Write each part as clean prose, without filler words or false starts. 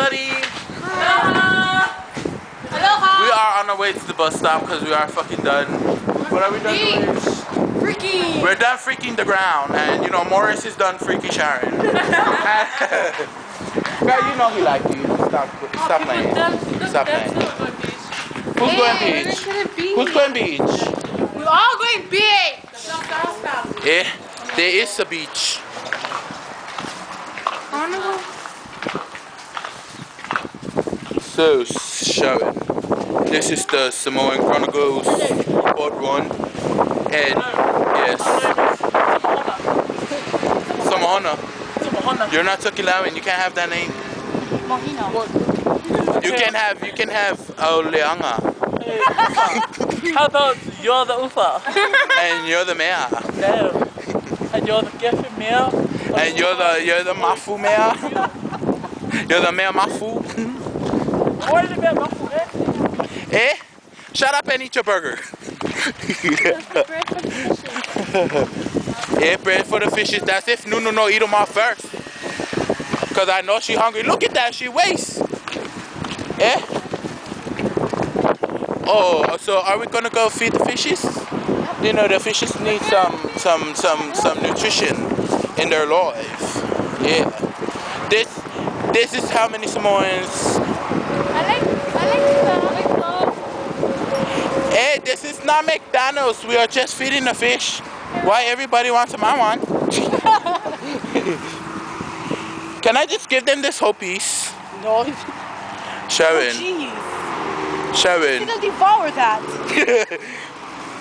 everybody. We are on our way to the bus stop because we are fucking done. What are we done doing? Freaking. We're done freaking the ground, and you know Morris is done freaking Sharon. Girl, you know he like you. Stop playing. Stop playing. Who's going beach? Who's going beach? We're all going beach. Yeah, there is a beach. So, showing. This is the Samoan Chronicles Part 1. And, yes. Samoana. You're not Tokilawan, you can't have that name. You can have Oleanga. How about you're the Ufa? And you're the mayor. No. And you're the Geffen mayor? And you're the Mafu mayor. You're the mayor Mafu. What is the mayor Mafu, Eh? Shut up and eat your burger. Yeah, bread for the fishes. That's if Nunu no eat them off first. Cause I know she hungry. Look at that, she wastes. Eh? Oh, so are we gonna go feed the fishes? You know the fishes need some nutrition in their life. Yeah. This is how many Samoans. I like Hey, this is not McDonald's. We are just feeding the fish. Why everybody wants a mama? Can I just give them this whole piece? No. Sharon. Jeez. Sharon. You're gonna devour that.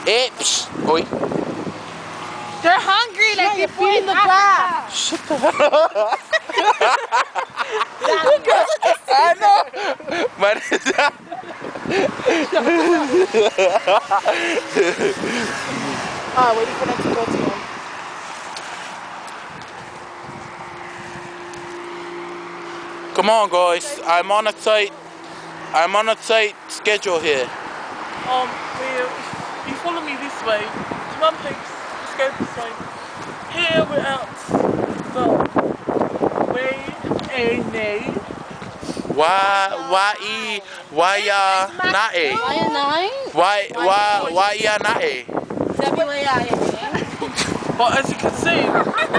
Oops. Oi. They're hungry like you're they're feeding the back. Shut the hell up. I know. But Waiting for them to go to him. come on, guys. I'm on a tight schedule here. You follow me this way. Come on, please. Let's go this way. Here we're at the way a Why ya nae? Why ya nae? But as you can see,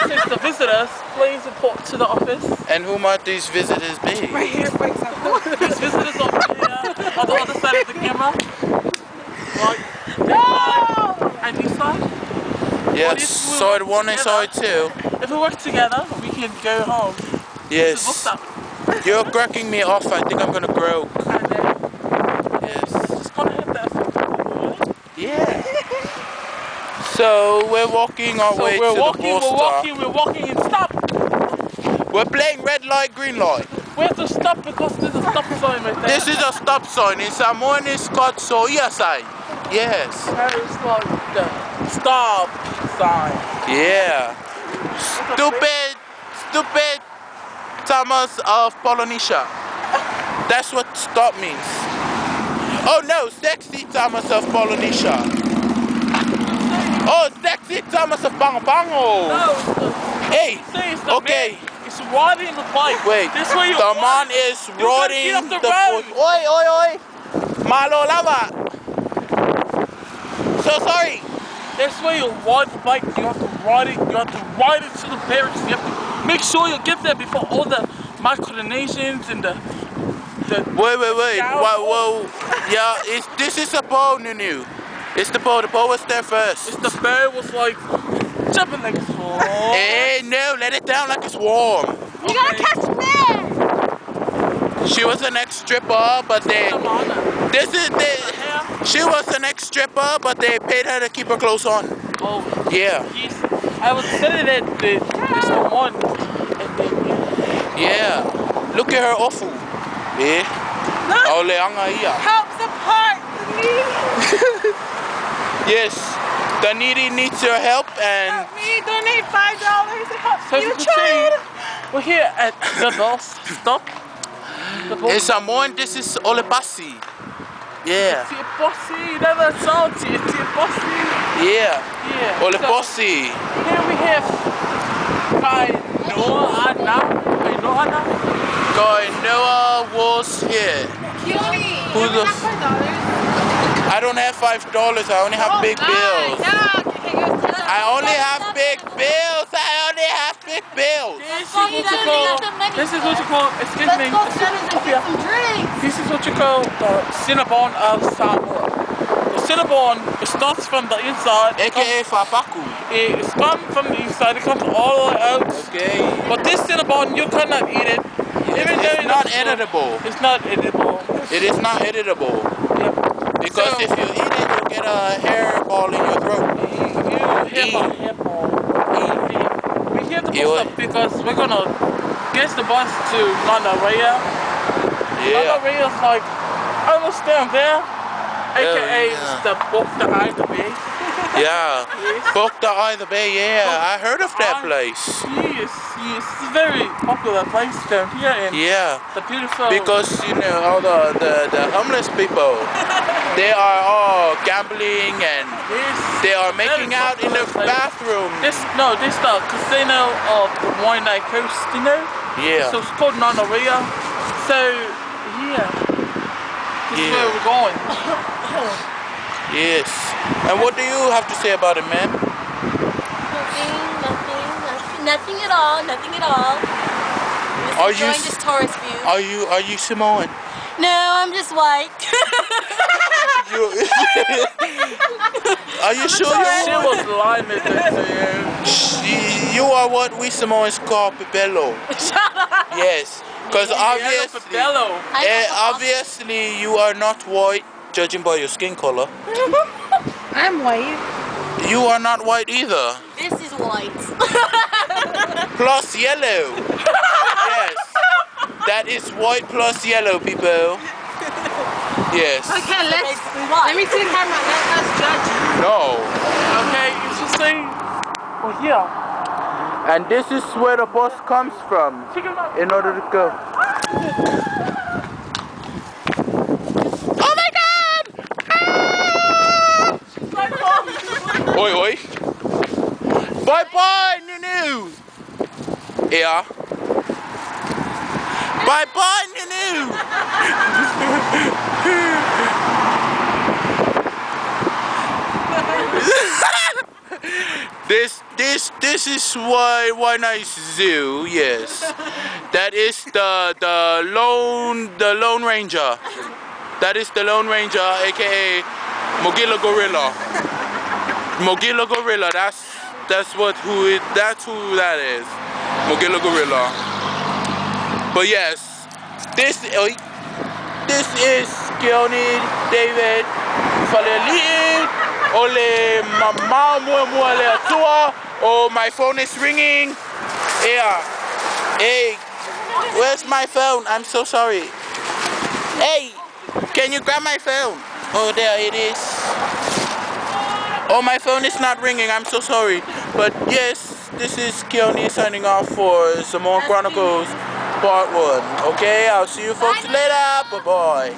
since the visitors, please report to the office. And who might these visitors be? Right here, for example. These visitors over here on the other side of the camera. Right. No! And this side. Yes, side 1 and side 2. If we work together, we can go home. Yes. What's up? You're cracking me off. I think I'm gonna grow. And then Yes. just gonna hit that. Yeah. So we're walking our way to the bus stop. We're walking and stop. We're playing red light, green light. We have to stop because there's a stop sign right there. This is a stop sign. In Samoan it's called soia sign. Yes. It's like the stop sign. Yeah. Stupid Thomas of Polynesia. That's what stop means. Oh no, sexy Thomas of Polynesia. Oh, sexy Thomas of Bango Bango. No, Hey, okay. It's riding the bike. Wait, This way the man is riding get off the the road. boat. Oi. Malo lava. So sorry. This way you ride the bike. You have to ride it. You have to ride it to the barracks. You have to make sure you get there before all the micronations and the Wait. Whoa. Yeah, this is a bow, Nunu. It's the bow. The bow was there first. It's the bear was like jumping like it's warm. Hey, no, let it down like it's warm. You gotta catch fish. She was an ex-stripper, but she was an ex-stripper, but they paid her to keep her clothes on. Oh, Yeah. yes. I was telling that there's someone. Yeah. Look at her awful. Yeah. Oleanga ia. Help support the needy. Yes. The needy needs your help and Help me donate $5 to help So you you can child. see, we're here at the bus stop. in Samoan this is Olepasi. Yeah. It's your bossy, never salty, it's your bossy. Yeah. Yeah. Olepasi. So, here we have Kai Noah Anna. Going Noah was here. Keone, Who you the have $5? I don't have $5. I only have big bills. No, okay, I only have big bills. I only have big bills. This is what you call, excuse me, this is what you call the Cinnabon of Samoa. The Cinnabon, it starts from the inside. AKA Fapaku. It's come from the inside, it comes all the way out. Okay. But this Cinnabon, you cannot eat it. Even though It's not editable. It's not edible. It is not editable. Yep. Because So- if you eat it, you'll get a hairball in your throat. We're here to post up because we're gonna get the bus to Nanaria. Yeah. Nanaria is like almost down there, aka yeah. the book the eye to be. Yeah. Book the Either Bay, yeah. I heard of that place. Yes, it's a very popular place down here in Yeah. the beautiful. Because, you know, all the homeless people, they are all gambling and they are making out in the bathroom. This the casino of the Waianae Coast, you know? Yeah. So it's called Nanaria. So yeah, this is where we're going. Yes. And what do you have to say about it, man? Nothing at all. Nothing at all. Are Just you enjoying this tourist view. Are you Samoan? No, I'm just white. Are you sure She you're was lying to you. You are what we Samoans call Pipelo. Yes. Because obviously you are not white, judging by your skin color. I'm white. You are not white either. This is white. Plus yellow. Yes. That is white plus yellow, people. Yes. Okay, let Basically white. me see the camera. Let us judge you. No. Okay, you should see. Oh yeah. And this is where the bus comes from in order to go. Oh my God! Ah! Oi, oi. Bye bye, Nunu. Yeah. Bye bye, Nunu. This is Waianae Zoo. Yes, that is the Lone Ranger. That is the Lone Ranger, aka Mogila Gorilla. Mogila Gorilla. That's who that is. Mogila Gorilla. But yes, this is Keone David Faleli. Ole mama muele atua. Oh, my phone is ringing. Yeah. Hey, where's my phone? I'm so sorry. Hey, can you grab my phone? Oh, there it is. Oh, my phone is not ringing. I'm so sorry. But yes, this is Keone signing off for Samoan Chronicles Part 1. Okay, I'll see you folks later. Bye-bye.